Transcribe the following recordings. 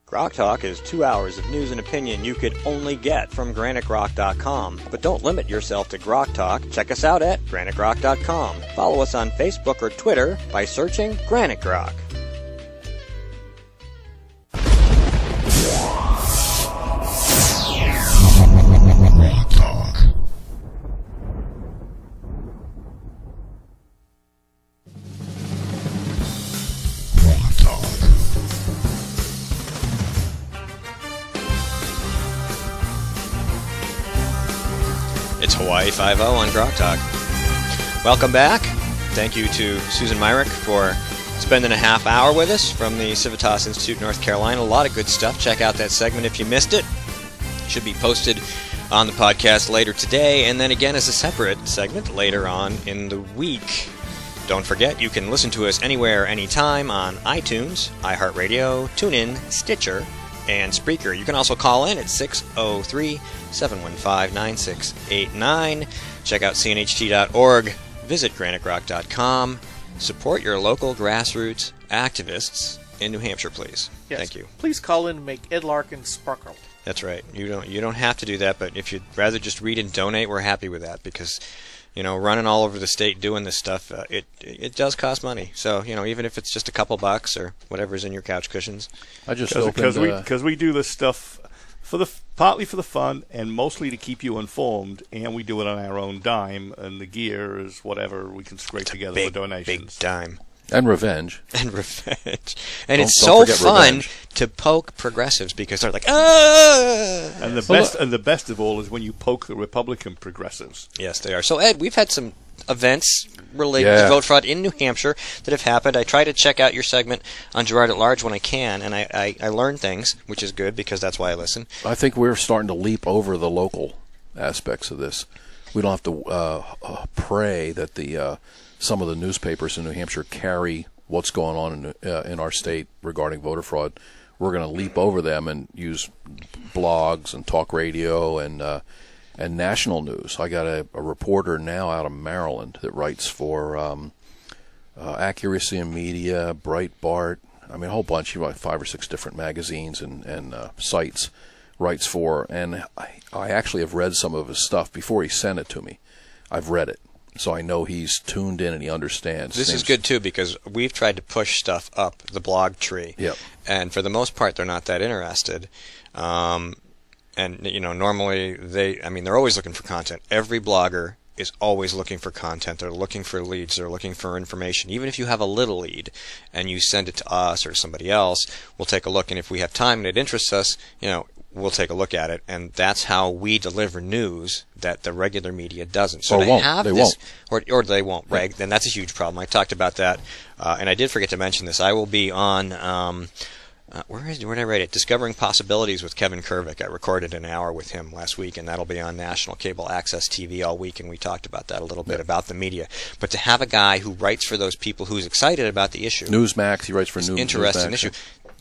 GrokTALK is 2 hours of news and opinion you could only get from GraniteGrok.com. But don't limit yourself to GrokTALK. Check us out at GraniteGrok.com. Follow us on Facebook or Twitter by searching Granite Grok. It's Hawaii 5-0 on GrokTALK. Welcome back. Thank you to Susan Myrick for spending a half hour with us from the Civitas Institute, North Carolina. A lot of good stuff. Check out that segment if you missed it. It should be posted on the podcast later today, and then again as a separate segment later on in the week. Don't forget, you can listen to us anywhere, anytime on iTunes, iHeartRadio, TuneIn, Stitcher, and Spreaker. You can also call in at 603-715-9689. Check out cnht.org. Visit GraniteGrok.com. Support your local grassroots activists in New Hampshire, please. Yes. Thank you. Please call in and make Ed Larkin sparkle. That's right. You don't have to do that, but if you'd rather just read and donate, we're happy with that because, running all over the state doing this stuff, it does cost money. So, even if it's just a couple bucks or whatever's in your couch cushions. I just because we do this stuff partly for the fun and mostly to keep you informed, and we do it on our own dime, and the gear is whatever we can scrape together for donations. Big dime. And revenge. And it's so fun to poke progressives because they're like, ah! And the best of all is when you poke the Republican progressives. Yes, they are. So, Ed, we've had some events related to vote fraud in New Hampshire that have happened. I try to check out your segment on Girard at Large when I can, and I learn things, which is good because that's why I listen. I think we're starting to leap over the local aspects of this. We don't have to pray that some of the newspapers in New Hampshire carry what's going on in our state regarding voter fraud. We're going to leap over them and use blogs and talk radio and national news. I got a reporter now out of Maryland that writes for Accuracy in Media, Breitbart. I mean, a whole bunch. He writes 5 or 6 different magazines and sites. Writes for, and I actually have read some of his stuff before he sent it to me. I've read it. So I know he's tuned in and he understands. This is good, too, because we've tried to push stuff up the blog tree. Yep. And for the most part, they're not that interested. And, normally they're always looking for content. Every blogger is always looking for content. They're looking for leads. They're looking for information. Even if you have a little lead and you send it to us or somebody else, we'll take a look. And if we have time and it interests us, we'll take a look at it, and that's how we deliver news that the regular media doesn't. So or to won't. have they this, won't. Or they won't, right? Then that's a huge problem. I talked about that, and I did forget to mention this. I will be on where did I write it? Discovering Possibilities with Kevin Kervick. I recorded an hour with him last week, and that'll be on National Cable Access TV all week, and we talked about that a little bit about the media. But to have a guy who writes for those people, who's excited about the issue, Newsmax, he writes for Newsmax, interesting issue.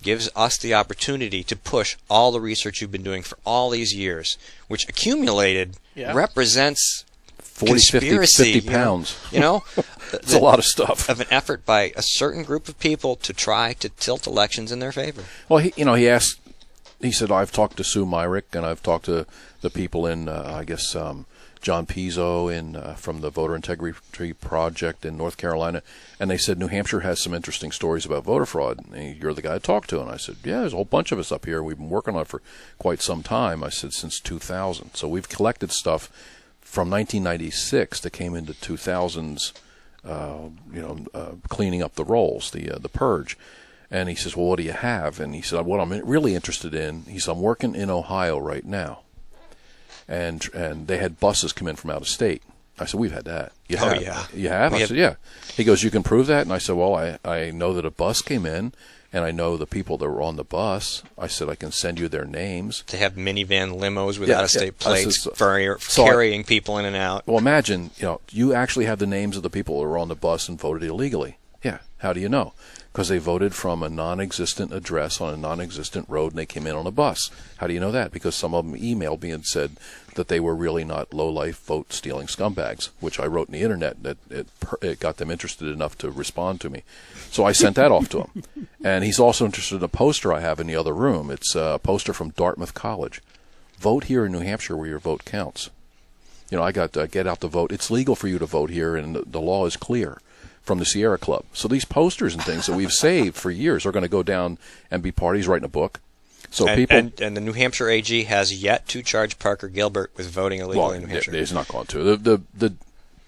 Gives us the opportunity to push all the research you've been doing for all these years, which accumulated represents 40, 50 pounds. It's a lot of stuff. Of an effort by a certain group of people to try to tilt elections in their favor. Well, he asked, he said, I've talked to Sue Myrick and I've talked to the people in, John Pizzo from the Voter Integrity Project in North Carolina, and they said New Hampshire has some interesting stories about voter fraud. And you're the guy to talk to. And I said, yeah, there's a whole bunch of us up here. We've been working on it for quite some time. I said, since 2000. So we've collected stuff from 1996 that came into 2000's, cleaning up the rolls, the purge. And he says, well, what do you have? And he said, what I'm really interested in, he said, I'm working in Ohio right now. And they had buses come in from out of state. I said, we've had that. You have? I said, yeah. He goes, you can prove that? And I said, well, I know that a bus came in, and I know the people that were on the bus. I said, I can send you their names. They have minivan limos with out-of-state plates carrying people in and out. Well, imagine, you actually have the names of the people that were on the bus and voted illegally. Yeah. How do you know? Because they voted from a non-existent address on a non-existent road, and they came in on a bus. How do you know that? Because some of them emailed me and said that they were really not low-life, vote-stealing scumbags, which I wrote in the internet. That it got them interested enough to respond to me. So I sent that off to him. And he's also interested in a poster I have in the other room. It's a poster from Dartmouth College. Vote here in New Hampshire where your vote counts. I got Get Out the Vote. It's legal for you to vote here, and the law is clear, from the Sierra Club. So these posters and things that we've saved for years are going to go down and be parties writing a book. So and the New Hampshire AG has yet to charge Parker Gilbert with voting illegally in New Hampshire. He's not going to.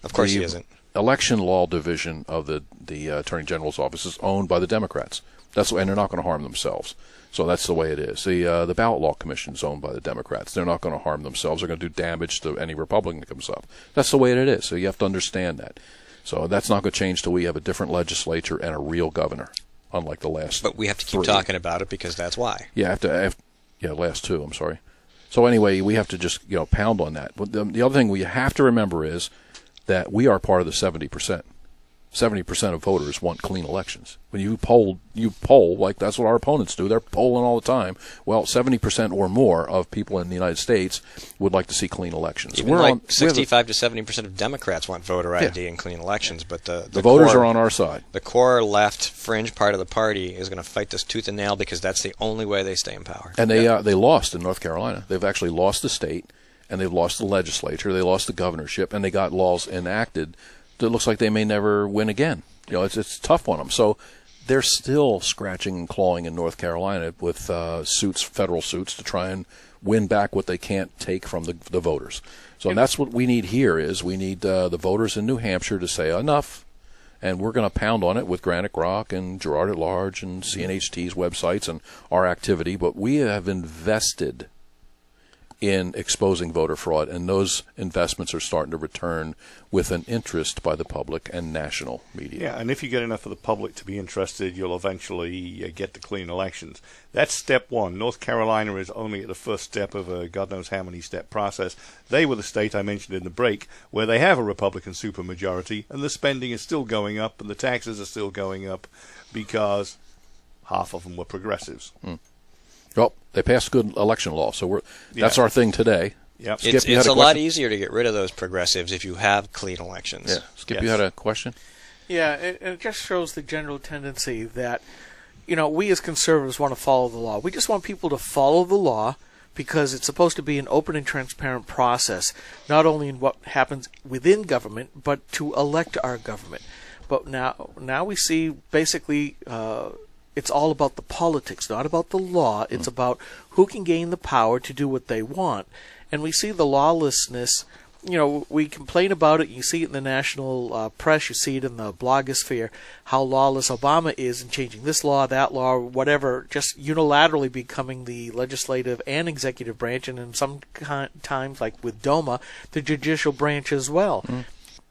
Of course he isn't. Election law division of the Attorney General's office is owned by the Democrats. And they're not going to harm themselves. So that's the way it is. The Ballot Law Commission is owned by the Democrats. They're not going to harm themselves. They're going to do damage to any Republican that comes up. That's the way it is. So you have to understand that. So that's not going to change till we have a different legislature and a real governor, unlike the last. But we have to keep talking about it because that's why. Yeah, last two. I'm sorry. So anyway, we have to just pound on that. But the other thing we have to remember is that we are part of the 70%. 70% of voters want clean elections. When you poll like that's what our opponents do. They're polling all the time. Well, 70% or more of people in the United States would like to see clean elections. Even 65 to 70% of Democrats want voter ID and clean elections, but the voters are on our side. The core left fringe part of the party is going to fight this tooth and nail because that's the only way they stay in power. And they lost in North Carolina. They've actually lost the state, and they've lost the legislature. They lost the governorship, and they got laws enacted. It looks like they may never win again. It's tough on them. So they're still scratching and clawing in North Carolina with federal suits to try and win back what they can't take from the voters. So that's what we need here is we need the voters in New Hampshire to say enough, and we're going to pound on it with Granite Grok and Gerard at Large and CNHT's websites and our activity. But we have invested in exposing voter fraud, and those investments are starting to return with an interest by the public and national media. Yeah, and if you get enough of the public to be interested, you'll eventually get to clean elections. That's step one. North Carolina is only at the first step of a God knows how many step process. They were the state I mentioned in the break where they have a Republican supermajority, and the spending is still going up, and the taxes are still going up because half of them were progressives. Well, they passed good election law, so that's our thing today. Yep. It's a lot easier to get rid of those progressives if you have clean elections. Yeah. Skip, you had a question? Yeah, it just shows the general tendency that, we as conservatives want to follow the law. We just want people to follow the law because it's supposed to be an open and transparent process, not only in what happens within government, but to elect our government. But now we see basically it's all about the politics, not about the law. It's about who can gain the power to do what they want. And we see the lawlessness. We complain about it. You see it in the national press. You see it in the blogosphere, how lawless Obama is in changing this law, that law, whatever, just unilaterally becoming the legislative and executive branch, and in some times, like with DOMA, the judicial branch as well.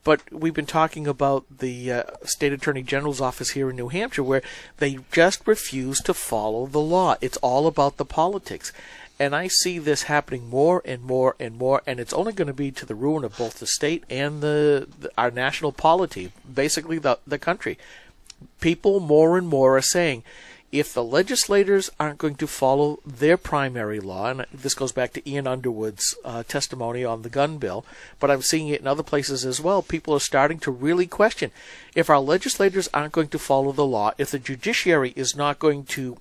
But we've been talking about the State Attorney General's office here in New Hampshire where they just refuse to follow the law. It's all about the politics. And I see this happening more and more and more, and it's only going to be to the ruin of both the state and our national polity, basically the country. People more and more are saying, if the legislators aren't going to follow their primary law, and this goes back to Ian Underwood's testimony on the gun bill, but I'm seeing it in other places as well, people are starting to really question, if our legislators aren't going to follow the law, if the judiciary is not going to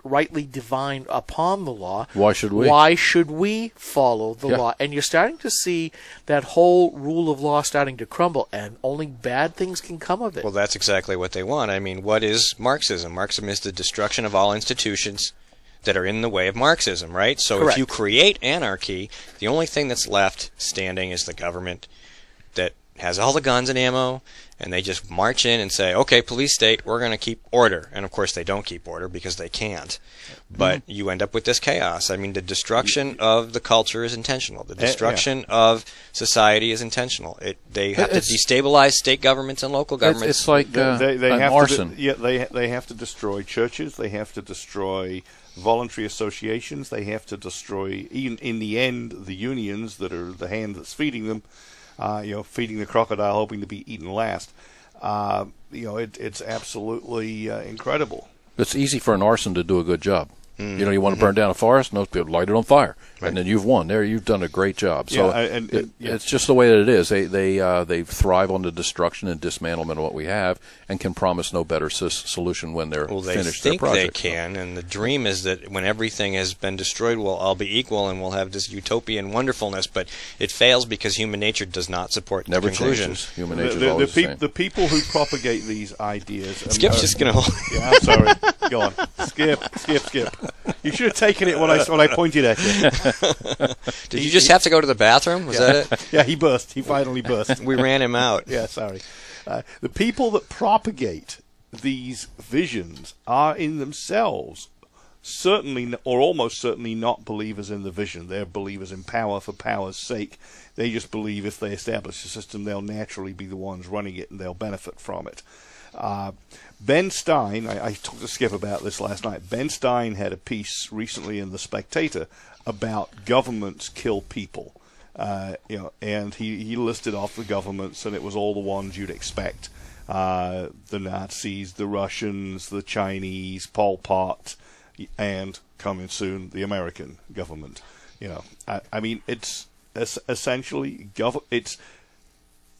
rightly divine upon the law, why should we? Why should we follow the law? And you're starting to see that whole rule of law starting to crumble, and only bad things can come of it. Well, that's exactly what they want. I mean, what is Marxism? Marxism is the destruction of all institutions that are in the way of Marxism, right? So Correct. If you create anarchy, the only thing that's left standing is the government that has all the guns and ammo, and they just march in and say, okay, police state, we're going to keep order. And of course they don't keep order because they can't. But you end up with this chaos. I mean, the destruction of the culture is intentional. The destruction of society is intentional. They have to destabilize state governments and local governments. It's like they have arson. They have to destroy churches. They have to destroy voluntary associations. They have to destroy, even in the end, the unions that are the hand that's feeding them. Feeding the crocodile, hoping to be eaten last. It's absolutely incredible. It's easy for an arson to do a good job. You want to burn down a forest, no, people light it on fire, and then you've won. There, you've done a great job. So it's just the way that it is. They thrive on the destruction and dismantlement of what we have, and can promise no better solution when they're finished their project. They think they can, and the dream is that when everything has been destroyed, we'll all be equal, and we'll have this utopian wonderfulness. But it fails because human nature does not support the conclusion. Changes. Human nature is always the same. The people who propagate these ideas. Skip's just going to. Yeah, I'm sorry. Go on, Skip. You should have taken it when I pointed at you. Did you just have to go to the bathroom? Was that it? Yeah, he burst. He finally burst. We ran him out. Yeah, sorry. The people that propagate these visions are in themselves certainly, or almost certainly, not believers in the vision. They're believers in power for power's sake. They just believe if they establish a system, they'll naturally be the ones running it and they'll benefit from it. Ben Stein, I talked to Skip about this last night. Ben Stein had a piece recently in The Spectator about governments kill people. And he listed off the governments, and it was all the ones you'd expect. The Nazis, the Russians, the Chinese, Pol Pot, and coming soon, the American government. I mean, it's essentially it's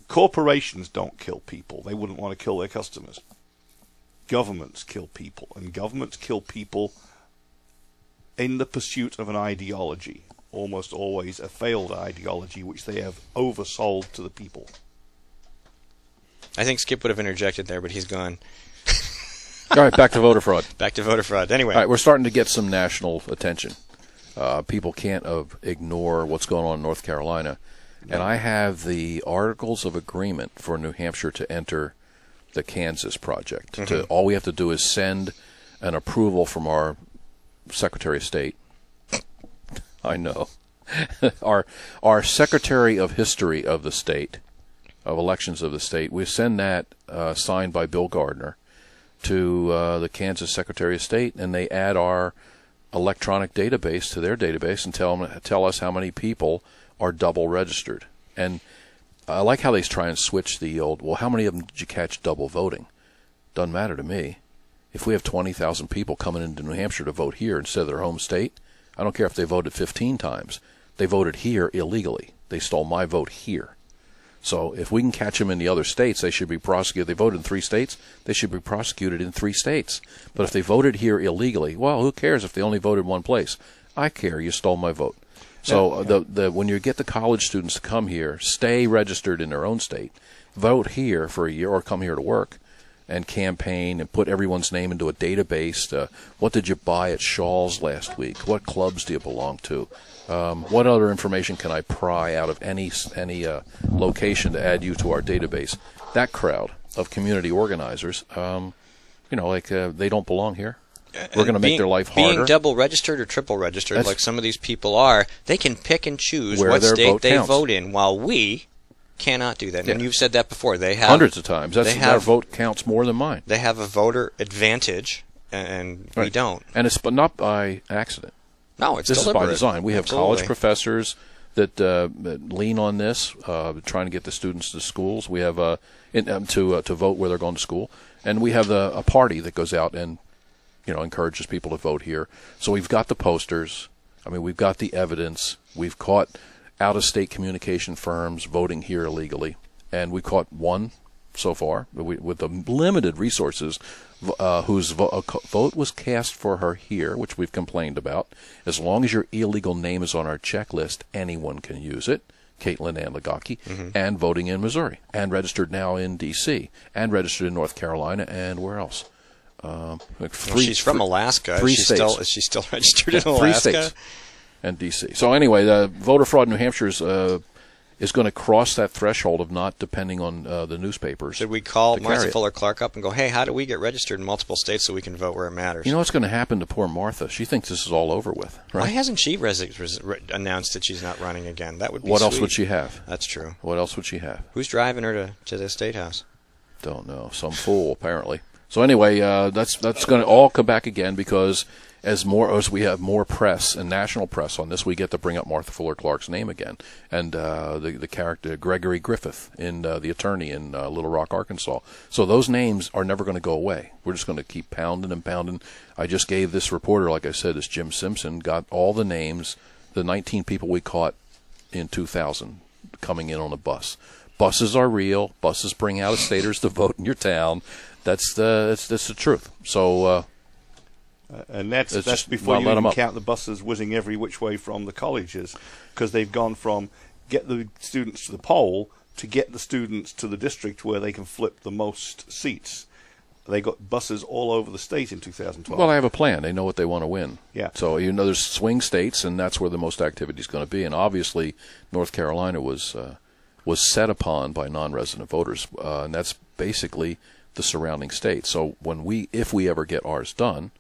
corporations don't kill people. They wouldn't want to kill their customers. Governments kill people, and governments kill people in the pursuit of an ideology, almost always a failed ideology, which they have oversold to the people. I think Skip would have interjected there, but he's gone. All right, back to voter fraud. Back to voter fraud. Anyway. All right, we're starting to get some national attention. People can't ignore what's going on in North Carolina. No. And I have the Articles of Agreement for New Hampshire to enter the Kansas project. Mm-hmm. All we have to do is send an approval from our Secretary of State. I know. our Secretary of History of the state, of elections of the state, we send that signed by Bill Gardner to the Kansas Secretary of State, and they add our electronic database to their database and tell us how many people are double registered. And I like how they try and switch the old, well, how many of them did you catch double voting? Doesn't matter to me. If we have 20,000 people coming into New Hampshire to vote here instead of their home state, I don't care if they voted 15 times. They voted here illegally. They stole my vote here. So if we can catch them in the other states, they should be prosecuted. They voted in 3 states, they should be prosecuted in 3 states. But if they voted here illegally, well, who cares if they only voted one place? I care. You stole my vote. So when you get the college students to come here, stay registered in their own state, vote here for a year or come here to work and campaign and put everyone's name into a database. What did you buy at Shaw's last week? What clubs do you belong to? What other information can I pry out of any location to add you to our database? That crowd of community organizers, they don't belong here. We're going to make their life harder. Being double registered or triple registered, like some of these people are, they can pick and choose where what state they counts. Vote in, while we cannot do that. And you've said that before. They have hundreds of times. Their vote counts more than mine. They have a voter advantage, and we don't. And it's not by accident. No, it's this deliberate. is by design. We have college professors that lean on this, trying to get the students to schools. We have to vote where they're going to school, and we have a party that goes out and encourages people to vote here. So we've got the posters. I mean, we've got the evidence. We've caught out-of-state communication firms voting here illegally, and we caught one so far with the limited resources whose vote was cast for her here, which we've complained about. As long as your illegal name is on our checklist, anyone can use it. Caitlin Ann Legacki, and voting in Missouri, and registered now in D.C., and registered in North Carolina, and where else? She's from Alaska. Is she still registered in Alaska? 3 states and D.C. So anyway, the voter fraud in New Hampshire is going to cross that threshold of not depending on the newspapers. Should we call Martha Fuller Clark up and go, hey, how do we get registered in multiple states so we can vote where it matters? You know what's going to happen to poor Martha? She thinks this is all over with. Right? Why hasn't she announced that she's not running again? That would be What sweet. else would she have? That's true. What else would she have? Who's driving her to the State House? Don't know. Some fool, apparently. So anyway, that's going to all come back again because as we have more press and national press on this, we get to bring up Martha Fuller Clark's name again, and the character Gregory Griffith in the attorney in Little Rock, Arkansas. So those names are never going to go away. We're just going to keep pounding and pounding. I just gave this reporter, like I said, this Jim Simpson, got all the names, the 19 people we caught in 2000 coming in on a bus. Buses are real. Buses bring out-of-staters to vote in your town. That's the truth. So. And that's before you even count the buses whizzing every which way from the colleges, because they've gone from get the students to the poll to get the students to the district where they can flip the most seats. They got buses all over the state in 2012. Well, I have a plan. They know what they want to win. Yeah. So there's swing states, and that's where the most activity is going to be. And obviously, North Carolina was set upon by non-resident voters, and that's basically the surrounding states. So if we ever get ours done.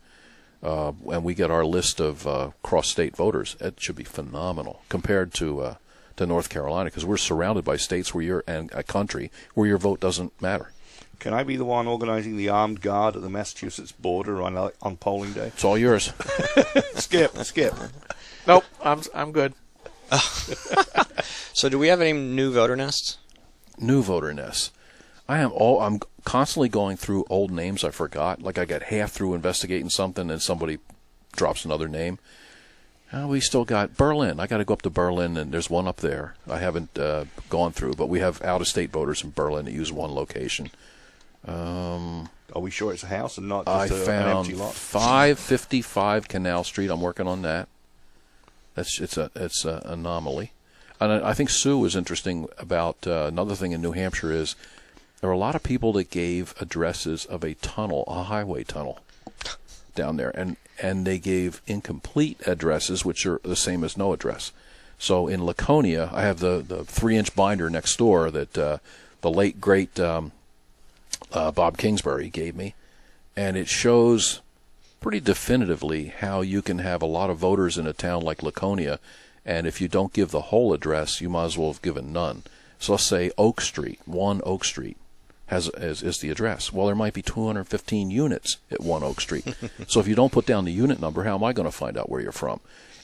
And we get our list of cross-state voters, it should be phenomenal compared to North Carolina, because we're surrounded by states and a country where your vote doesn't matter. Can I be the one organizing the armed guard at the Massachusetts border on polling day? It's all yours. Skip. Nope, I'm good. So do we have any new voter nests? New voter nests. I'm constantly going through old names I forgot. Like I got half through investigating something and somebody drops another name. We still got Berlin. I got to go up to Berlin, and there's one up there I haven't gone through, but we have out-of-state voters in Berlin that use one location. Are we sure it's a house and not just an empty lot? 555 Canal Street. I'm working on that. It's an anomaly. And I think Sue was interesting about another thing in New Hampshire is there are a lot of people that gave addresses of a tunnel, a highway tunnel down there, and they gave incomplete addresses, which are the same as no address. So in Laconia, I have the 3-inch binder next door that the late, great Bob Kingsbury gave me, and it shows pretty definitively how you can have a lot of voters in a town like Laconia, and if you don't give the whole address, you might as well have given none. So let's say Oak Street, 1 Oak Street. Is the address. Well, there might be 215 units at 1 Oak Street. So if you don't put down the unit number, how am I going to find out where you're from?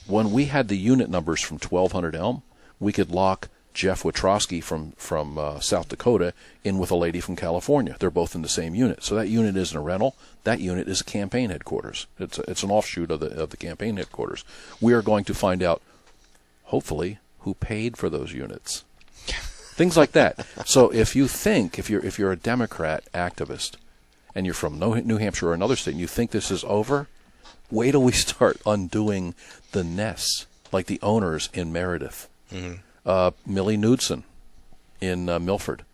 When we had the unit numbers from 1200 Elm, we could lock Jeff Witrowski from South Dakota in with a lady from California. They're both in the same unit. So that unit isn't a rental. That unit is a campaign headquarters. It's an offshoot of the campaign headquarters. We are going to find out, hopefully, who paid for those units. Things like that. So if you're a Democrat activist and you're from New Hampshire or another state and you think this is over, wait till we start undoing the nests, like the owners in Meredith, Millie Knudsen in Milford,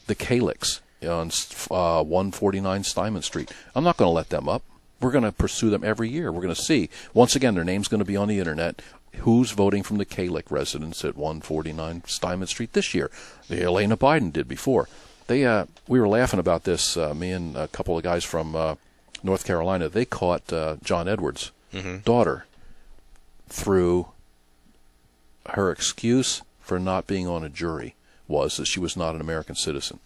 the Kalix on 149 Steinman Street. I'm not going to let them up. We're going to pursue them every year. We're going to see. Once again, their name's going to be on the Internet. Who's voting from the Kalick residents at 149 Steinman Street this year? The Elena Biden did before. We were laughing about this, me and a couple of guys from North Carolina. They caught John Edwards' daughter through her excuse for not being on a jury was that she was not an American citizen.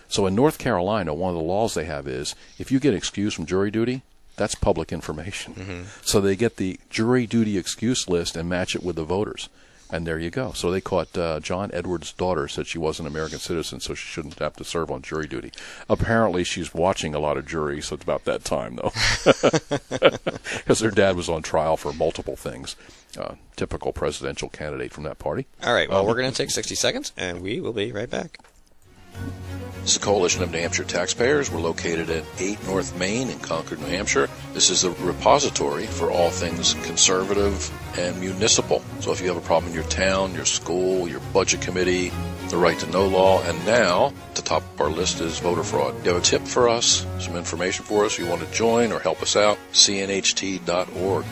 So in North Carolina, one of the laws they have is if you get excused from jury duty, that's public information. So they get the jury duty excuse list and match it with the voters. And there you go. So they caught John Edwards' daughter, said she wasn't an American citizen, so she shouldn't have to serve on jury duty. Apparently she's watching a lot of juries, so it's about that time, though. Because her dad was on trial for multiple things. Typical presidential candidate from that party. All right, well, we're going to take 60 seconds, and we will be right back. This is the Coalition of New Hampshire Taxpayers. We're located at 8 North Main in Concord, New Hampshire. This is a repository for all things conservative and municipal. So if you have a problem in your town, your school, your budget committee, the right to know law, and now, at the top of our list is voter fraud. You have a tip for us, some information for us, you want to join or help us out, cnht.org.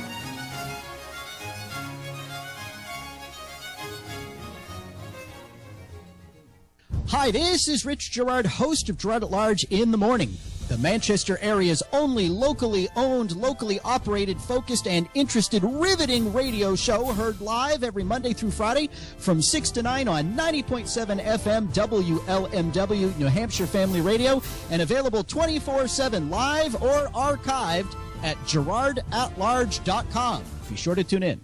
Hi, this is Rich Gerard, host of Gerard at Large in the Morning. The Manchester area's only locally owned, locally operated, focused, and interested, riveting radio show, heard live every Monday through Friday from 6 to 9 on 90.7 FM WLMW New Hampshire Family Radio, and available 24/7 live or archived at GerardAtLarge.com. Be sure to tune in.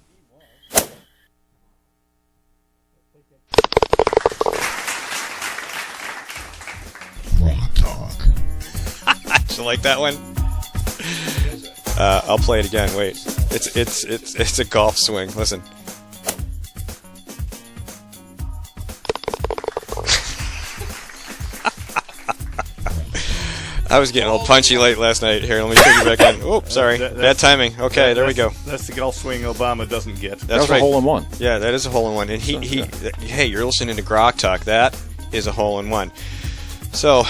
You like that one? I'll play it again. Wait, it's a golf swing. Listen. I was getting a little punchy late last night. Here, let me take you back in. Oh, sorry, bad timing. Okay, there we go. That's the golf swing Obama doesn't get. That's right. A hole-in-one. Yeah, that is a hole-in-one. And hey, you're listening to GrokTALK. That is a hole-in-one. So,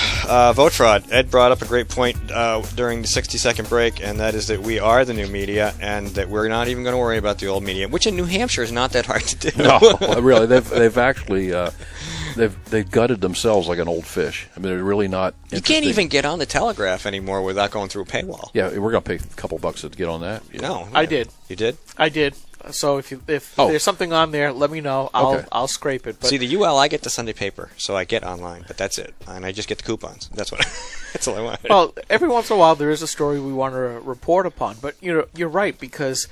vote fraud. Ed brought up a great point during the 60-second break, and that is that we are the new media, and that we're not even going to worry about the old media, which in New Hampshire is not that hard to do. No, really, they've actually they've gutted themselves like an old fish. I mean, they're really not. You can't even get on the Telegraph anymore without going through a paywall. Yeah, we're going to pay a couple bucks to get on that. No, I did. You did? I did. So if there's something on there, let me know. I'll scrape it. But see, the UL, I get the Sunday paper, so I get online, but that's it, and I just get the coupons. That's what. That's all I want. Well, every once in a while there is a story we want to report upon, but you're right, because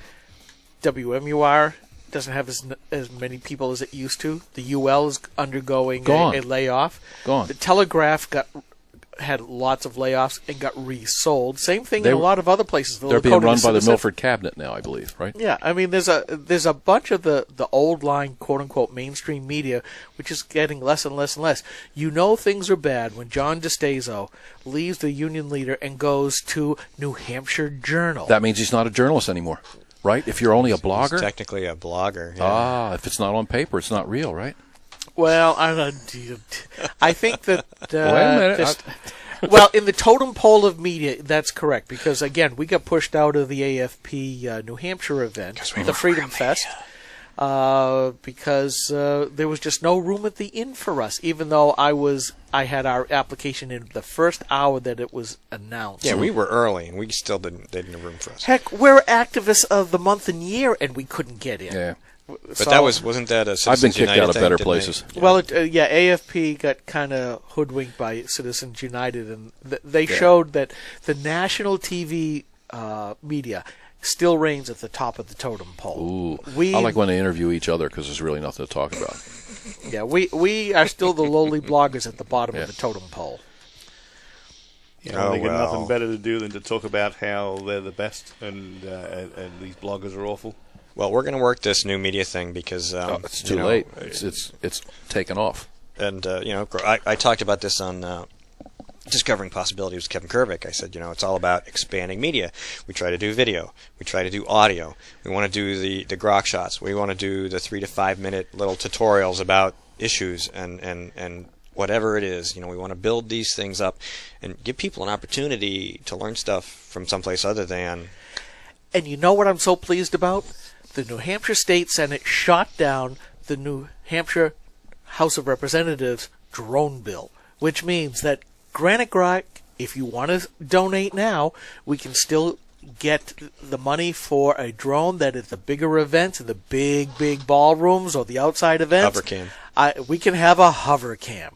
WMUR doesn't have as many people as it used to. The UL is undergoing a layoff. Gone. The Telegraph had lots of layoffs and got resold. Same thing in a lot of other places. They're being run by the Milford Cabinet now, I believe, right? Yeah, I mean, there's a bunch of the old line, quote unquote, mainstream media, which is getting less and less and less. Things are bad when John DeStazo leaves the union leader and goes to New Hampshire Journal. That means he's not a journalist anymore, right? If you're only a blogger, he's technically a blogger. Yeah. If it's not on paper, it's not real, right? Well, I think that. Wait a minute. Well, in the totem pole of media, that's correct, because again, we got pushed out of the AFP New Hampshire event, the Freedom Fest, because there was just no room at the inn for us. Even though I had our application in the first hour that it was announced. Yeah, we were early, and we still didn't have room for us. Heck, we're activists of the month and year, and we couldn't get in. Yeah. But wasn't that a Citizens I've been kicked United out of thing, better didn't places. they? Well, AFP got kind of hoodwinked by Citizens United, and they showed that the national TV media still reigns at the top of the totem pole. Ooh, I like when they interview each other because there's really nothing to talk about. Yeah, we are still the lowly bloggers at the bottom of the totem pole. They got nothing better to do than to talk about how they're the best and these bloggers are awful. Well, we're going to work this new media thing because it's too late. It's taken off. And I talked about this on Discovering Possibilities with Kevin Kervick. I said, it's all about expanding media. We try to do video. We try to do audio. We want to do the grok shots. We want to do the 3 to 5 minute little tutorials about issues and whatever it is. We want to build these things up and give people an opportunity to learn stuff from someplace other than. And you know what I'm so pleased about? The New Hampshire State Senate shot down the New Hampshire House of Representatives drone bill, which means that Granite Grok, if you want to donate now, we can still get the money for a drone that at the bigger events, in the big ballrooms or the outside events. Hover cam. We can have a hover cam.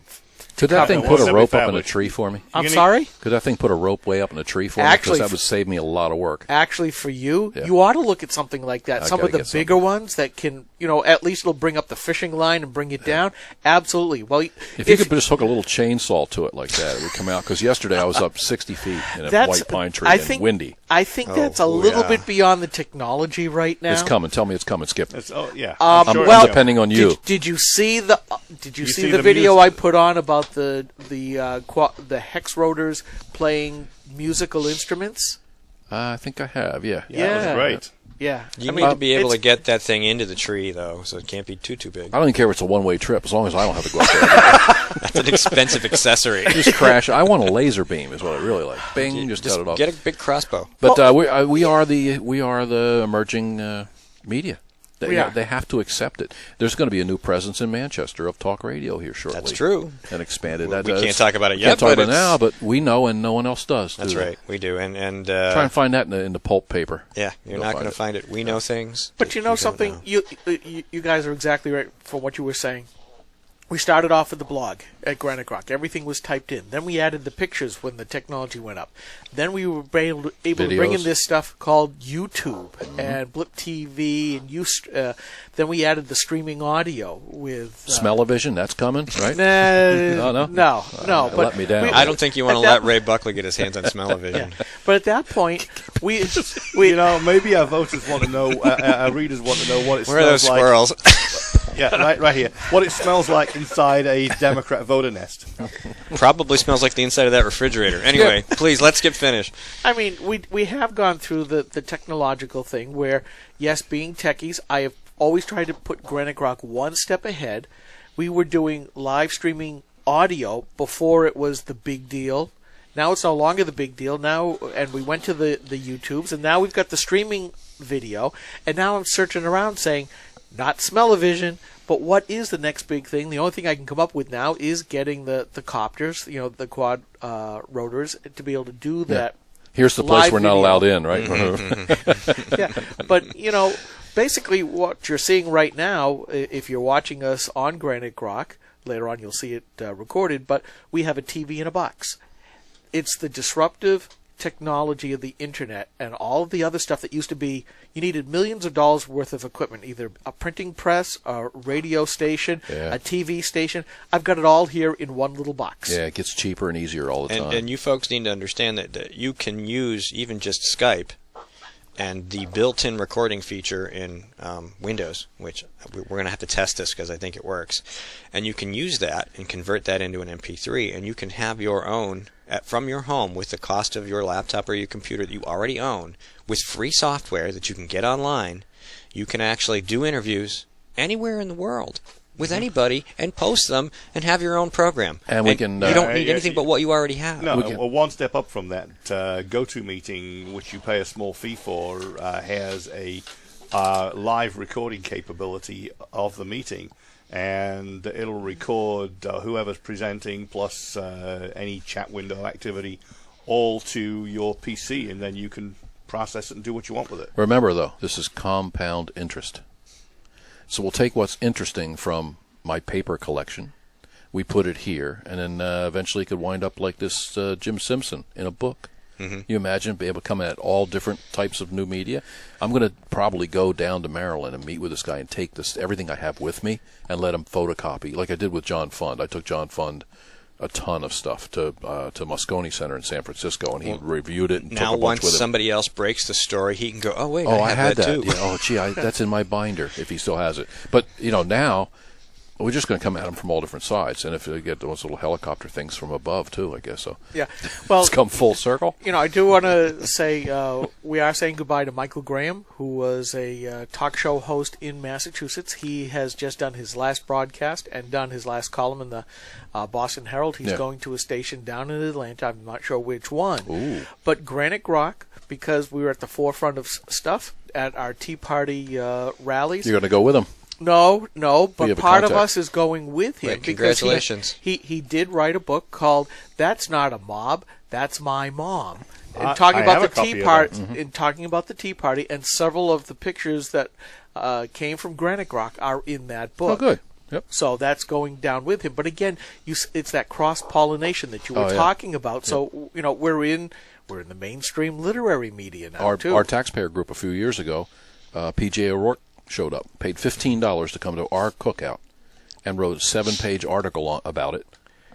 Could that thing put a rope up in a tree for me? I'm sorry? Could that thing put a rope way up in a tree for me? Because that would save me a lot of work. Actually, for you, you ought to look at something like that. Some of the bigger ones that can, at least it'll bring up the fishing line and bring it down. Absolutely. Well, if you could just hook a little chainsaw to it like that, it would come out. Because yesterday I was up 60 feet in a white pine tree and windy. I think that's a little bit beyond the technology right now. It's coming. Tell me it's coming, Skip. I'm depending on you. Did you see the video I put on about the hex rotors playing musical instruments? I think I have. Yeah. That was great. Yeah. You need to be able to get that thing into the tree, though, so it can't be too big. I don't even care if it's a one-way trip, as long as I don't have to go up there. That's an expensive accessory. Just crash. I want a laser beam is what I really like. Bing, just cut it off. Get a big crossbow. But we are the emerging media. They have to accept it. There's going to be a new presence in Manchester of talk radio here shortly. That's true. And expanded. We can't talk about it yet. Can't talk about it now, but we know, and no one else does. That's right. We do. And try and find that in the pulp paper. Yeah, you're not going to find it. We know things. But you know something? You guys are exactly right from what you were saying. We started off with the blog at Granite Grok. Everything was typed in. Then we added the pictures when the technology went up. Then we were able to bring in this stuff called YouTube and Blip TV, and then we added the streaming audio with Smell-O-Vision. That's coming, right? No. But let me down. I don't think you want to let Ray Buckley get his hands on Smell-O-Vision. Yeah. But at that point, we maybe our voters want to know, our readers want to know what it Where are those smells like. squirrels? Yeah, right here. What it smells like inside a Democrat voter nest. Probably smells like the inside of that refrigerator. Anyway, please, let's get finished. I mean, we have gone through the technological thing where, yes, being techies, I have always tried to put Granite Grok one step ahead. We were doing live streaming audio before it was the big deal. Now it's no longer the big deal. Now, and we went to the YouTubes, and now we've got the streaming video, and now I'm searching around saying, not Smell-O-Vision, but what is the next big thing? The only thing I can come up with now is getting the copters, the quad rotors, to be able to do that. Here's the place we're not allowed in, right? Yeah, but basically what you're seeing right now, if you're watching us on Granite Grok, later on you'll see it recorded, but we have a TV in a box. It's the disruptive technology of the internet and all of the other stuff that used to be, you needed millions of dollars worth of equipment, either a printing press, a radio station, a TV station. I've got it all here in one little box. Yeah, it gets cheaper and easier all the time. And you folks need to understand that you can use even just Skype and the built-in recording feature in Windows, which we're going to have to test this because I think it works. And you can use that and convert that into an MP3, and you can have your own from your home with the cost of your laptop or your computer that you already own, with free software that you can get online. You can actually do interviews anywhere in the world with anybody and post them and have your own program. And we can. You don't need anything but what you already have. No, well, one step up from that, GoToMeeting, which you pay a small fee for, has a live recording capability of the meeting. And it'll record whoever's presenting plus any chat window activity all to your PC, and then you can process it and do what you want with it. Remember, though, this is compound interest. So we'll take what's interesting from my paper collection, we put it here, and then eventually it could wind up like this Jim Simpson in a book. Mm-hmm. You imagine being able to come at all different types of new media? I'm going to probably go down to Maryland and meet with this guy and take this everything I have with me and let him photocopy, like I did with John Fund. I took John Fund a ton of stuff to Moscone Center in San Francisco, and he reviewed it and took a bunch with him. Now, once somebody else breaks the story, he can go, oh, wait, I had that too. Yeah, oh, gee, that's in my binder, if he still has it. But, now, we're just going to come at them from all different sides, and if you get those little helicopter things from above, too, I guess so. Yeah. Well, it's come full circle. I do want to say we are saying goodbye to Michael Graham, who was a talk show host in Massachusetts. He has just done his last broadcast and done his last column in the Boston Herald. He's going to a station down in Atlanta. I'm not sure which one. Ooh. But Granite Grok, because we were at the forefront of stuff at our Tea Party rallies. You're going to go with him. No, but part of us is going with him. Right, congratulations. Because he did write a book called "That's Not a Mob, That's My Mom," and talking about the Tea Party, talking about the Tea Party, and several of the pictures that came from Granite Grok are in that book. Oh, good. Yep. So that's going down with him. But again, it's that cross-pollination that you were talking about. Yep. So we're in the mainstream literary media now too. Our taxpayer group a few years ago, P.J. O'Rourke showed up, paid $15 to come to our cookout, and wrote a 7-page article about it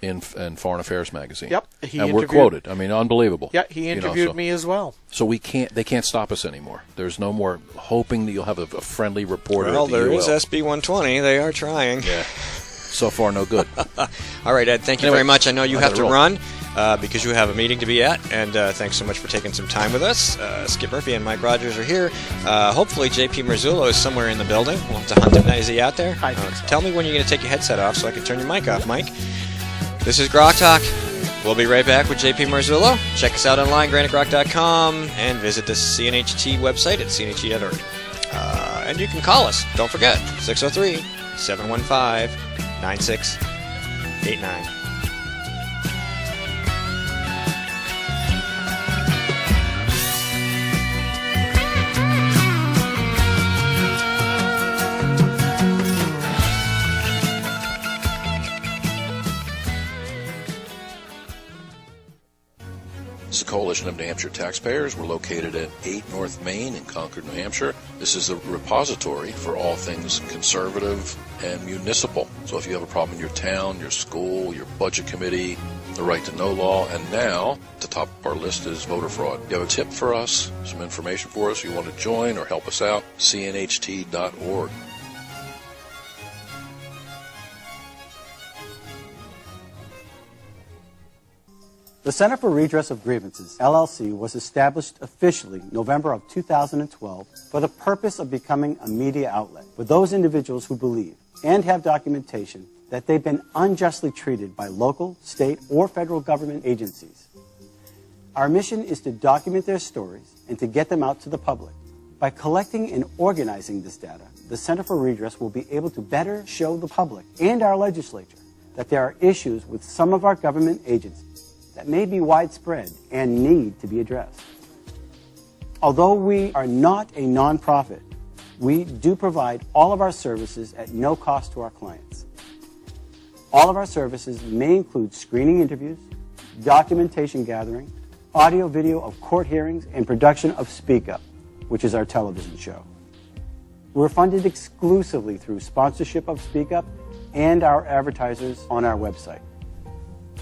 in Foreign Affairs magazine. Yep, and we're quoted. I mean, unbelievable. Yeah, he interviewed me as well. So they can't stop us anymore. There's no more hoping that you'll have a friendly reporter. Well, at the there UL. is SB 120. They are trying. Yeah. So far, no good. All right, Ed, thank you very much. I know you have to run because you have a meeting to be at, and thanks so much for taking some time with us. Skip Murphy and Mike Rogers are here. Hopefully, J.P. Marzullo is somewhere in the building. We'll have to hunt him. Is he out there? I think so. Tell me when you're going to take your headset off so I can turn your mic off, Mike. This is GrokTALK. We'll be right back with J.P. Marzullo. Check us out online, granitegrok.com, and visit the CNHT website at cnht.org. And you can call us. Don't forget, 603-715-9689. This is a coalition of New Hampshire taxpayers. We're located at 8 North Main in Concord, New Hampshire. This is the repository for all things conservative and municipal. So if you have a problem in your town, your school, your budget committee, the right to know law, and now the top of our list is voter fraud. You have a tip for us, some information for us, you want to join or help us out, cnht.org. The Center for Redress of Grievances, LLC, was established officially November of 2012 for the purpose of becoming a media outlet for those individuals who believe and have documentation that they've been unjustly treated by local, state, or federal government agencies. Our mission is to document their stories and to get them out to the public. By collecting and organizing this data, the Center for Redress will be able to better show the public and our legislature that there are issues with some of our government agencies that may be widespread and need to be addressed. Although we are not a nonprofit, we do provide all of our services at no cost to our clients. All of our services may include screening interviews, documentation gathering, audio video of court hearings, and production of Speak Up, which is our television show. We're funded exclusively through sponsorship of Speak Up and our advertisers on our website.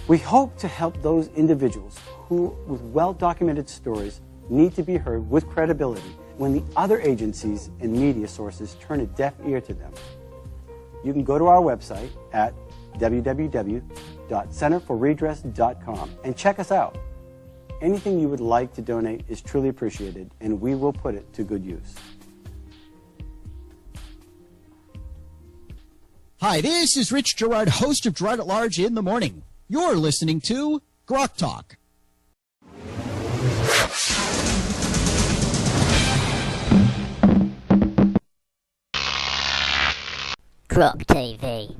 We hope to help those individuals who, with well-documented stories, need to be heard with credibility when the other agencies and media sources turn a deaf ear to them. You can go to our website at www.centerforredress.com and check us out. Anything you would like to donate is truly appreciated, and we will put it to good use. Hi, this is Rich Gerard, host of Gerard at Large in the Morning. You're listening to GrokTALK. Grok TV.